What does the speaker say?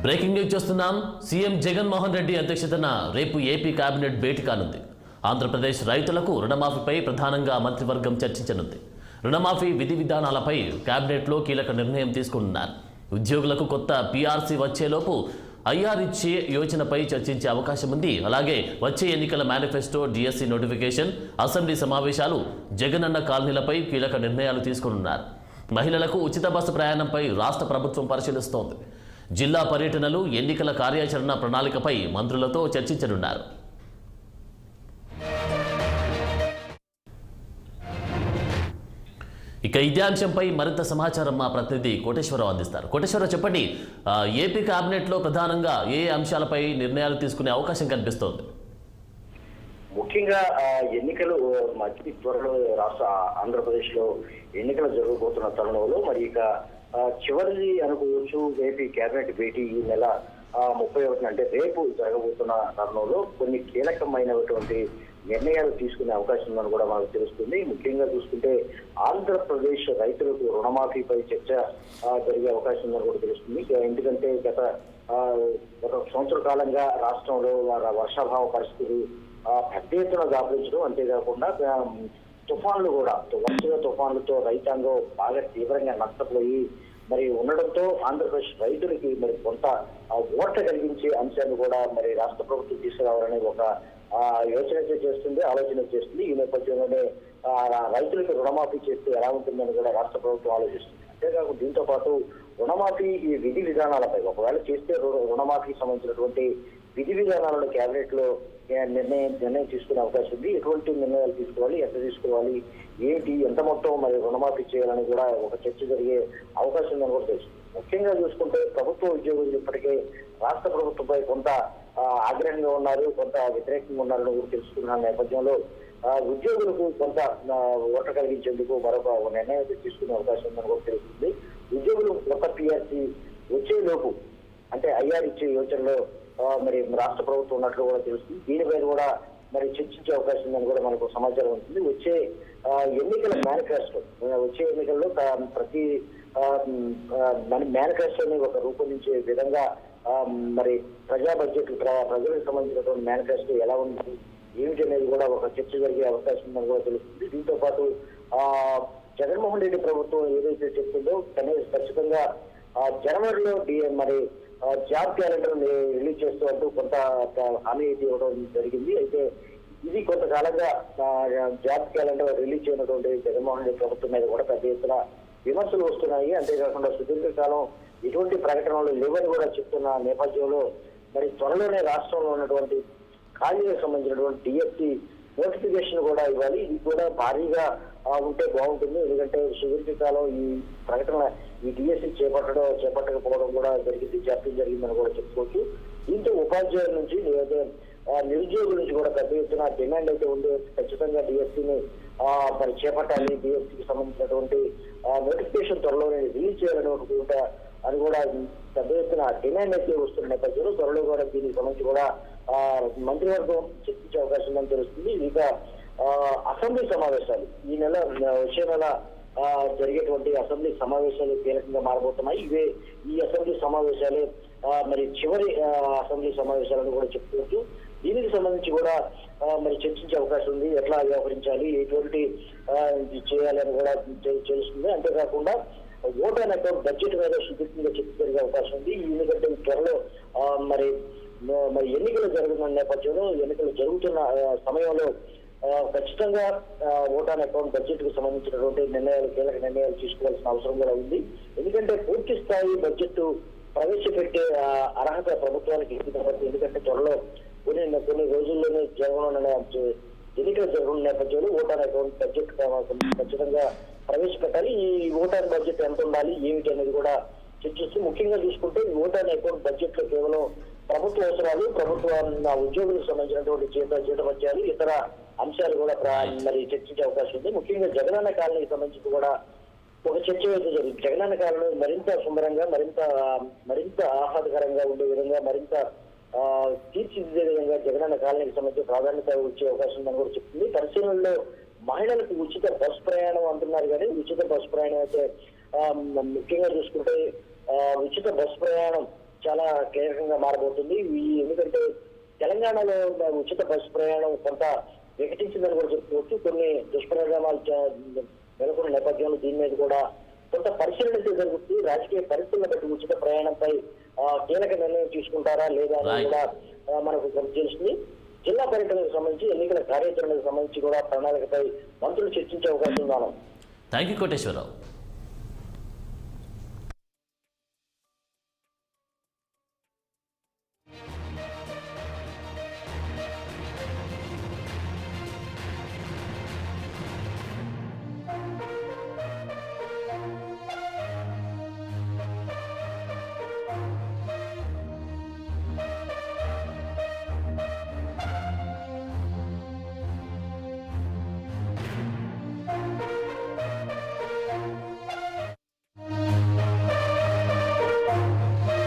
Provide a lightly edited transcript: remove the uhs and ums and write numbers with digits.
Breaking news చూస్తున్నాం. CM Jaganmohan Reddy అధ్యక్షతన రేపు ఏపీ కేబినెట్ భేటీ కానుంది. ఆంధ్రప్రదేశ్ రైతులకు రుణమాఫీపై ప్రధానంగా మంత్రివర్గం చర్చించనుంది. రుణమాఫీ విధి విధానాలపై కేబినెట్లో కీలక నిర్ణయం తీసుకున్నారు. ఉద్యోగులకు కొత్త పీఆర్సీ వచ్చేలోపు ఐఆర్ఇచ్చే యోజనపై చర్చించే అవకాశం ఉంది. అలాగే వచ్చే ఎన్నికల మేనిఫెస్టో, డిఎస్సి నోటిఫికేషన్, అసెంబ్లీ సమావేశాలు, జగనన్న కాలనీలపై కీలక నిర్ణయాలు తీసుకున్నారు. మహిళలకు ఉచిత బస్సు ప్రయాణంపై రాష్ట్ర ప్రభుత్వం పరిశీలిస్తోంది. జిల్లా పర్యటనలు, ఎన్నికల కార్యాచరణ ప్రణాళికపై మంత్రులతో చర్చించనున్నారు. ఇక ఇదే అంశంపై మరింత సమాచారం మా ప్రతినిధి కోటేశ్వరరావు అందిస్తారు. కోటేశ్వరరావు, చెప్పండి, ఏపీ కేబినెట్లో ప్రధానంగా ఏ అంశాలపై నిర్ణయాలు తీసుకునే అవకాశం కనిపిస్తోంది? ముఖ్యంగా ఎన్నికలు అతి త్వరలో ఆంధ్రప్రదేశ్ లో ఎన్నికలు జరగబోతున్న తరుణంలో మరి ఇక చివరిది అనుకోవచ్చు ఏపీ కేబినెట్ భేటీ ఈ నెల 31 అంటే రేపు జరగబోతున్న తరుణంలో కొన్ని కీలకమైనటువంటి నిర్ణయాలు తీసుకునే అవకాశం ఉందని కూడా మనకు తెలుస్తుంది. ముఖ్యంగా చూసుకుంటే ఆంధ్రప్రదేశ్ రైతులకు రుణమాఫీపై చర్చ జరిగే అవకాశం ఉందని కూడా తెలుస్తుంది. ఎందుకంటే గత సంవత్సర కాలంగా రాష్ట్రంలో వర్షాభావ పరిస్థితులు పెద్ద ఎత్తున దాపురించడం, అంతేకాకుండా తుఫాన్లు కూడా వరుసగా తుఫాన్లతో రైతాంగం బాగా తీవ్రంగా నష్టపోయి మరి ఉండడంతో ఆంధ్రప్రదేశ్ రైతులకి మరి కొంత ఓట కలిగించే అంశాన్ని కూడా మరి రాష్ట్ర ప్రభుత్వం తీసుకురావాలని ఒక యోచన చేస్తుంది, ఆలోచన చేస్తుంది. ఈ నేపథ్యంలోనే రైతులకు రుణమాఫీ చేస్తే ఎలా ఉంటుందని కూడా రాష్ట్ర ప్రభుత్వం ఆలోచిస్తుంది. అంతేకాకుండా దీంతో పాటు రుణమాఫీ ఈ విధి విధానాలపై ఒకవేళ చేస్తే రుణమాఫీకి సంబంధించినటువంటి విధి విధానాలను కేబినెట్ లో నిర్ణయం తీసుకునే అవకాశం ఉంది. ఎటువంటి నిర్ణయాలు తీసుకోవాలి, ఎంత తీసుకోవాలి, ఏంటి, ఎంత మొత్తం మరి రుణమాఫీ చేయాలని కూడా ఒక చర్చ జరిగే అవకాశం ఉందని కూడా తెలుస్తుంది. ముఖ్యంగా చూసుకుంటే ప్రభుత్వ ఉద్యోగులు ఇప్పటికే రాష్ట్ర ప్రభుత్వంపై కొంత ఆగ్రహంగా ఉన్నారు, కొంత వ్యతిరేకంగా ఉన్నారని కూడా తెలుసుకున్న నేపథ్యంలో ఉద్యోగులకు కొంత ఓట కలిగించేందుకు మరొక నిర్ణయం తీసుకునే అవకాశం ఉందని కూడా తెలుస్తుంది. ఉద్యోగులు కొత్త పీఆర్సీ వచ్చేలోపు అంటే ఐఆర్ఇచ్చే యోచనలో మరి రాష్ట్ర ప్రభుత్వం ఉన్నట్లు కూడా తెలుస్తుంది. దీనిపై కూడా మరి చర్చించే అవకాశం ఉందని కూడా మనకు సమాచారం ఉంటుంది. వచ్చే ఎన్నికల మేనిఫెస్టో, వచ్చే ఎన్నికల్లో ప్రతి మేనిఫెస్టోని ఒక రూపొందించే విధంగా మరి ప్రజా బడ్జెట్ ప్రజలకు సంబంధించినటువంటి మేనిఫెస్టో ఎలా ఉంది, ఏమిటి అనేది కూడా ఒక చర్చ జరిగే అవకాశం ఉందని కూడా తెలుస్తుంది. దీంతో పాటు జగన్మోహన్ రెడ్డి ప్రభుత్వం ఏదైతే చెప్తుందో ఖచ్చితంగా జనవరిలో మరి జాబ్ క్యాలెండర్ రిలీజ్ చేస్తూ అంటూ కొంత హామీ ఇవ్వడం జరిగింది. అయితే ఇది కొంతకాలంగా జాబ్ క్యాలెండర్ రిలీజ్ చేయనటువంటి జగన్మోహన్ రెడ్డి ప్రభుత్వం మీద కూడా పెద్ద ఎత్తున విమర్శలు వస్తున్నాయి. అంతేకాకుండా సుదీర్ఘకాలం ఎటువంటి ప్రకటనలు లేవని కూడా చెప్తున్న నేపథ్యంలో మరి త్వరలోనే రాష్ట్రంలో ఉన్నటువంటి ఖాళీలకు సంబంధించినటువంటి డిఎస్సి నోటిఫికేషన్ కూడా ఇవ్వాలి. ఇది కూడా భారీగా ఉంటే బాగుంటుంది. ఎందుకంటే సుదీర్ఘకాలం ఈ ప్రకటన ఈ డిఎస్సి చేపట్టకపోవడం కూడా జరిగింది, జాప్యం జరిగిందని కూడా చెప్పుకోవచ్చు. దీంతో ఉపాధ్యాయుల నుంచి నిరుద్యోగుల నుంచి కూడా పెద్ద ఎత్తున డిమాండ్ అయితే ఉంది. ఖచ్చితంగా డిఎస్సిని మరి చేపట్టాలి, డిఎస్సికి సంబంధించినటువంటి నోటిఫికేషన్ త్వరలోనే రిలీజ్ చేయాలని అని కూడా పెద్ద ఎత్తున డిమాండ్ అయితే వస్తున్న నేపథ్యంలో త్వరలో కూడా దీనికి సంబంధించి కూడా మంత్రివర్గం చర్చించే అవకాశం ఉందని తెలుస్తుంది. ఇక అసెంబ్లీ సమావేశాలు ఈ నెల వచ్చే నెల జరిగేటువంటి అసెంబ్లీ సమావేశాలు కీలకంగా మారబోతున్నాయి. ఈ అసెంబ్లీ సమావేశాలే మరి చివరి అసెంబ్లీ సమావేశాలను కూడా చెప్పుకోవచ్చు. దీనికి సంబంధించి కూడా మరి చర్చించే అవకాశం ఉంది. ఎట్లా వ్యవహరించాలి, ఎటువంటి చేయాలని కూడా తెలుస్తుంది. అంతేకాకుండా ఓట్ అండ్ అకౌంట్ బడ్జెట్ మీద సుదీర్ఘంగా చర్చ జరిగే అవకాశం ఉంది. ఎందుకంటే త్వరలో మరి ఎన్నికలు జరుగుతున్న నేపథ్యంలో ఎన్నికలు జరుగుతున్న సమయంలో ఖచ్చితంగా ఓట్ అండ్ అకౌంట్ బడ్జెట్ కు సంబంధించినటువంటి కీలక నిర్ణయాలు తీసుకోవాల్సిన అవసరం కూడా ఉంది. ఎందుకంటే పూర్తి స్థాయి బడ్జెట్ ప్రవేశపెట్టే అర్హత ప్రభుత్వానికి ఇస్తుంది. ఎందుకంటే త్వరలో కొన్ని రోజుల్లోనే జరగనున్న ఎన్నికలు జరగనున్న నేపథ్యంలో ఓట్ అండ్ అకౌంట్ బడ్జెట్ ఖచ్చితంగా ప్రవేశపెట్టాలి. ఈ ఓట్ అండ్ బడ్జెట్ ఎంత ఉండాలి, ఏమిటి అనేది కూడా చర్చిస్తూ ముఖ్యంగా చూసుకుంటే ఓట్ అండ్ అకౌంట్ బడ్జెట్ లో కేవలం ప్రభుత్వ అవసరాలు, ప్రభుత్వ ఉద్యోగులకు సంబంధించినటువంటి జీతభత్యాలు, ఇతర అంశాలు కూడా మరి చర్చించే అవకాశం ఉంది. ముఖ్యంగా జగనన్న కాలనీకి సంబంధించి కూడా ఒక చర్చ అయితే జరిగింది. జగనన్న కాలనీ మరింత సుందరంగా, మరింత ఆహ్లాదకరంగా ఉండే విధంగా, మరింత తీర్చిదిద్దే విధంగా జగనన్న కాలనీకి సంబంధించి ప్రాధాన్యత వచ్చే అవకాశం ఉందని కూడా చెప్తుంది. పరిశీలనలో మహిళలకు ఉచిత బస్సు ప్రయాణం అంటున్నారు, కానీ ఉచిత బస్సు ప్రయాణం అయితే ముఖ్యంగా చూసుకుంటే ఉచిత బస్సు ప్రయాణం చాలా కీలకంగా మారబోతుంది. ఎందుకంటే తెలంగాణలో ఉచిత బస్సు ప్రయాణం కొంత వికటించిందని కూడా చెప్పుకోవచ్చు. కొన్ని దుష్పరిణామాలు నెలకొన్న నేపథ్యంలో దీని మీద కూడా కొంత పరిశీలన జరుగుతుంది. రాజకీయ పరిస్థితులను బట్టి ఉచిత ప్రయాణంపై కీలక నిర్ణయం తీసుకుంటారా లేదా అని కూడా మనకు తెలుస్తుంది. జిల్లా పర్యటనకు సంబంధించి ఎన్నికల కార్యాచరణకు సంబంధించి కూడా ప్రణాళికపై మంత్రులు చర్చించే అవకాశం ఉందా? Thank you Koteswararao.